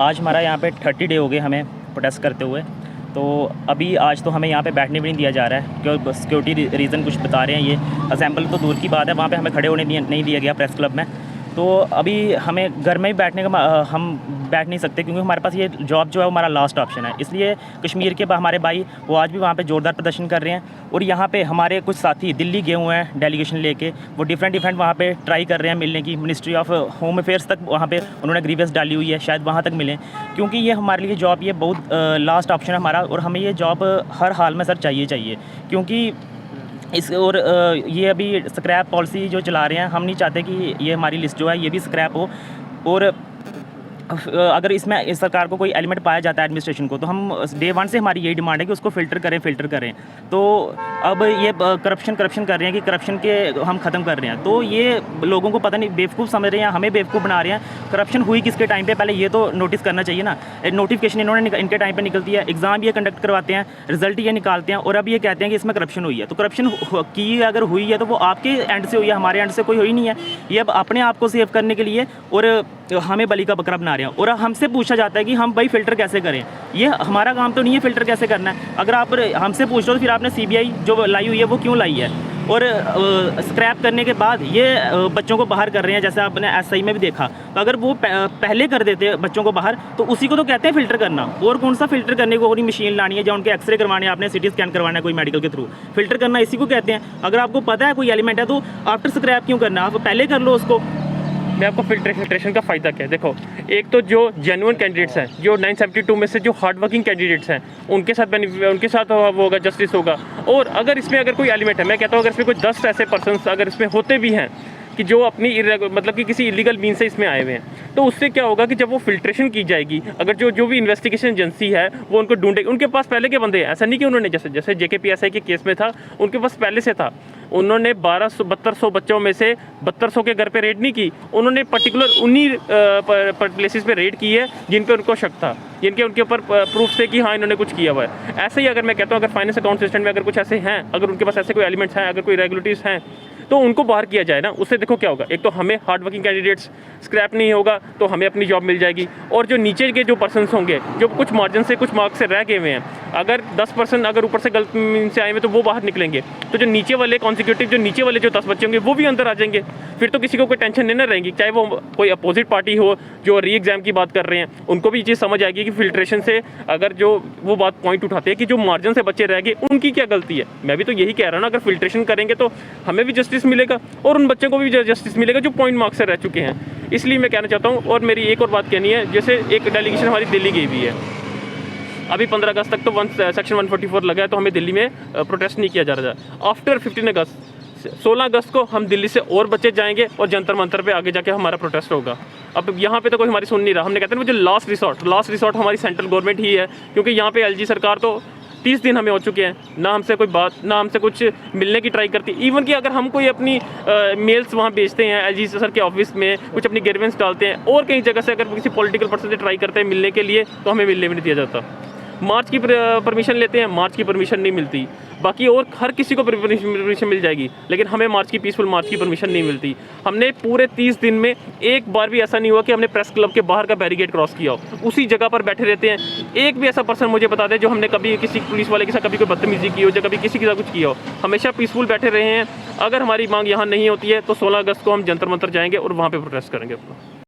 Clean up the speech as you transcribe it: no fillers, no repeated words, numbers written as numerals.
आज हमारा यहाँ पे 30 डे हो गए हमें प्रोटेस्ट करते हुए। तो अभी आज तो हमें यहाँ पे बैठने भी नहीं दिया जा रहा है क्योंकि सिक्योरिटी रीज़न कुछ बता रहे हैं। ये असेंबल तो दूर की बात है, वहाँ पे हमें खड़े होने नहीं दिया गया प्रेस क्लब में। तो अभी हमें घर में ही बैठने का हम बैठ नहीं सकते क्योंकि हमारे पास ये जॉब जो है वो हमारा लास्ट ऑप्शन है। इसलिए कश्मीर के हमारे भाई वो आज भी वहाँ पे ज़ोरदार प्रदर्शन कर रहे हैं। और यहाँ पे हमारे कुछ साथी दिल्ली गए हुए हैं डेलीगेशन लेके, वो डिफरेंट वहाँ पे ट्राई कर रहे हैं मिलने की। मिनिस्ट्री ऑफ होम अफेयर्स तक वहाँ पे उन्होंने ग्रीवेंस डाली हुई है, शायद वहाँ तक मिलें क्योंकि ये हमारे लिए जॉब ये बहुत लास्ट ऑप्शन है हमारा। और हमें ये जॉब हर हाल में सर चाहिए क्योंकि ये अभी स्क्रैप पॉलिसी जो चला रहे हैं, हम नहीं चाहते कि ये हमारी लिस्ट जो है ये भी स्क्रैप हो। और अगर इसमें इस सरकार को कोई एलिमेंट पाया जाता है एडमिनिस्ट्रेशन को, तो हम डे 1 से हमारी यही डिमांड है कि उसको फ़िल्टर करें। तो अब ये करप्शन कर रहे हैं कि करप्शन के हम ख़त्म कर रहे हैं। तो ये लोगों को पता नहीं बेवकूफ़ समझ रहे हैं, हमें बेवकूफ़ बना रहे हैं। करप्शन हुई किसके टाइम पे, पहले ये तो नोटिस करना चाहिए ना। नोटिफिकेशन इन्होंने इनके टाइम पे निकलती है, एग्ज़ाम ये कंडक्ट करवाते हैं, रिजल्ट ये निकालते हैं, और अब ये कहते हैं कि इसमें करप्शन हुई है। तो करप्शन की अगर हुई है तो वो आपके एंड से हुई है, हमारे एंड से कोई हुई नहीं है। ये अब अपने आप को सेव करने के लिए और हमें बलि का बकरा बना रहे हैं। और हमसे पूछा जाता है कि हम भाई फ़िल्टर कैसे करें। ये हमारा काम तो नहीं है फ़िल्टर कैसे करना है। अगर आप हमसे पूछ लो तो फिर आपने CBI जो लाई हुई है वो क्यों लाई है। और स्क्रैप करने के बाद ये बच्चों को बाहर कर रहे हैं, जैसे आपने SI में भी देखा। तो अगर वो पहले कर देते बच्चों को बाहर, तो उसी को तो कहते हैं फ़िल्टर करना। और कौन सा फ़िल्टर करने को, और मशीन लानी है या उनके एक्सरे करवाने हैं, आपने CT स्कैन करवाना है कोई मेडिकल के थ्रू, फ़िल्टर करना इसी को कहते हैं। अगर आपको पता है कोई एलिमेंट है तो आफ्टर स्क्रैप क्यों करना, आप पहले कर लो उसको। मैं आपको फिल्ट्रेशन का फ़ायदा क्या है, देखो, एक तो जो जेन्युइन कैंडिडेट्स हैं, जो 972 में से जो हार्ड वर्किंग कैंडिडेट्स हैं, उनके साथ वो होगा, जस्टिस होगा। और अगर इसमें कोई एलिमेंट है, मैं कहता हूँ अगर इसमें कोई 10 ऐसे पर्सन्स अगर इसमें होते भी हैं कि जो अपनी मतलब कि किसी इलीगल मीन से इसमें आए हुए हैं, तो उससे क्या होगा कि जब वो फिल्ट्रेशन की जाएगी, अगर जो भी इन्वेस्टिगेशन एजेंसी है वो उनको ढूंढेगी। उनके पास पहले के बंदे हैं, ऐसा नहीं कि उन्होंने जैसे JKPSI के केस में था, उनके पास पहले से था। उन्होंने 1200 बच्चों में से 7200 के घर पे रेड नहीं की, उन्होंने पर्टिकुलर उन्हीं प्लेसेस पे रेड की है जिन पे उनको शक था, जिनके उनके ऊपर प्रूफ थे कि हाँ इन्होंने कुछ किया हुआ है। ऐसे ही अगर मैं कहता हूँ अगर फाइनेंस अकाउंट सिस्टम में अगर कुछ ऐसे हैं, अगर उनके पास ऐसे कोई एलिमेंट्स हैं, अगर कोई रेगुलेटरीज हैं, तो उनको बाहर किया जाए ना। उससे देखो क्या होगा, एक तो हमें हार्ड वर्किंग कैंडिडेट्स स्क्रैप नहीं होगा, तो हमें अपनी जॉब मिल जाएगी। और जो नीचे के जो पर्सन्स होंगे, जो कुछ मार्जिन से कुछ मार्क्स से रह गए हुए हैं, अगर 10% अगर ऊपर से गलत से आए हुए तो वो बाहर निकलेंगे। तो जो नीचे वाले कॉन्सिक्यूटिव, जो नीचे वाले जो 10 बच्चे होंगे वो भी अंदर आ जाएंगे। फिर तो किसी को कोई टेंशन नहीं ना रहेगी, चाहे वो कोई अपोजिट पार्टी हो जो री एग्जाम की बात कर रहे हैं, उनको भी ये चीज़ समझ आएगी कि फिल्ट्रेशन से अगर जो वो बात पॉइंट उठाते हैं कि जो मार्जिन से बच्चे रह गए उनकी क्या गलती है। मैं भी तो यही कह रहा हूँ ना, अगर फिल्ट्रेशन करेंगे तो हमें भी जस्टिस मिलेगा और उन बच्चों को भी जस्टिस मिलेगा जो पॉइंट मार्क्स से रह चुके हैं। इसलिए मैं कहना चाहता हूँ। और मेरी एक और बात कहनी है, जैसे एक डेलीगेशन हमारी दिल्ली गई हुई है, अभी 15 अगस्त तक तो सेक्शन 144 लगा है, तो हमें दिल्ली में प्रोटेस्ट नहीं किया जा रहा है। आफ्टर 15 अगस्त 16 अगस्त को हम दिल्ली से और बच्चे जाएंगे और जंतर मंतर पे आगे जाके हमारा प्रोटेस्ट होगा। अब यहाँ पे तो कोई हमारी सुन नहीं रहा। हमने कहते हैं मुझे लास्ट रिसोर्ट हमारी सेंट्रल गवर्नमेंट ही है, क्योंकि यहाँ पे LG सरकार तो 30 दिन हमें हो चुके हैं, ना हमसे कोई बात, ना हमसे कुछ मिलने की ट्राई करती। इवन कि अगर हम कोई अपनी मेल्स वहाँ भेजते हैं LG सर के ऑफिस में, कुछ अपनी ग्रीवेंस डालते हैं, और कहीं जगह से अगर किसी पॉलिटिकल पर्सन से ट्राई करते हैं मिलने के लिए, तो हमें मिलने भी नहीं दिया जाता। मार्च की परमिशन लेते हैं, मार्च की परमिशन नहीं मिलती। बाकी और हर किसी को परमिशन मिल जाएगी, लेकिन हमें पीसफुल मार्च की परमिशन नहीं मिलती। हमने पूरे 30 दिन में एक बार भी ऐसा नहीं हुआ कि हमने प्रेस क्लब के बाहर का बैरिकेड क्रॉस किया हो। उसी जगह पर बैठे रहते हैं। एक भी ऐसा पर्सन मुझे बता दे जो हमने कभी किसी पुलिस वाले के साथ कभी कोई बदतमीजी की हो, या कभी किसी के साथ कुछ किया हो। हमेशा पीसफुल बैठे रहे हैं। अगर हमारी मांग यहाँ नहीं होती है तो 16 अगस्त को हम जंतर मंतर जाएंगे और वहाँ पर प्रोटेस्ट करेंगे अपना।